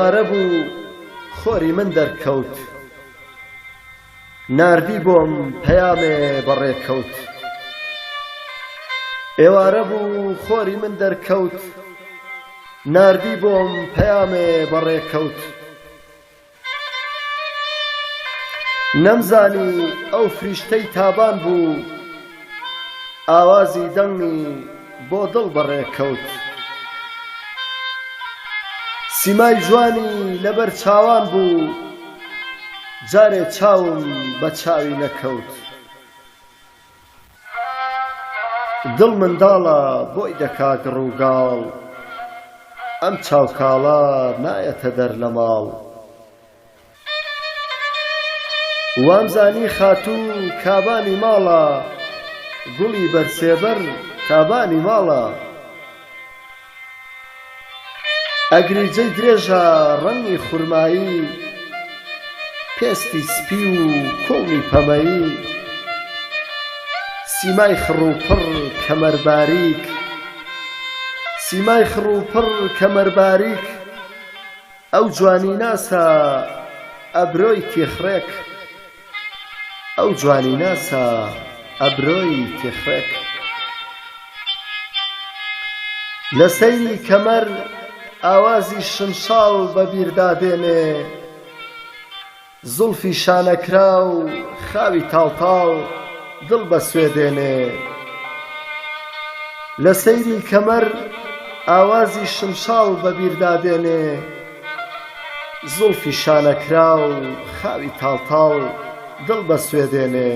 ئێوارە بوو خۆری من دەرکەوت ناردی بۆم پەیامێ بەڕێکەوت ئێوارە بوو خۆری من دەرکەوت ناردی بۆم پەیامێ بەڕێکەوت نەمزانی ئەو فریشتەی تابان بوو ئاوازی دەنگی بۆ دڵ بەڕێکەوت سیمای جوانی لەبەر چاوان بوو جارێ چاوم بە چاوی نەکەوت دڵ منداڵە بۆی دەکات ڕووگاڵ ئەم چاوکاڵە نایەتە دەر لە ماڵ وامزانی خاتوو کابانی ماڵە گوڵی بەرسێبەر تابانی ماڵە ئەگریجەی درێژە ڕەنگی خورمایی پێستی سپی و کۆڵی پەمەیی سیمای خڕوپڕ کەمەر باریک سیمای خڕوپڕ کەمەر باریک ئەو جوانی ناسە ئەبرۆی تێخڕێک ئەو جوانی ناسە ئەبرۆی تێخڕێک لە سەیری کەمەر ئاوازی شنشاڵ بەبیردادێنێ زولفی شانەکرا و خاوی تاڵتاڵ دڵ بە سوێدێنێ لە سەیری کەمەر ئاوازی شنشاڵ بەبیردادێنێ زولفی شانەکرا و خاوی تاڵتاڵ دڵ بە سوێدێنێ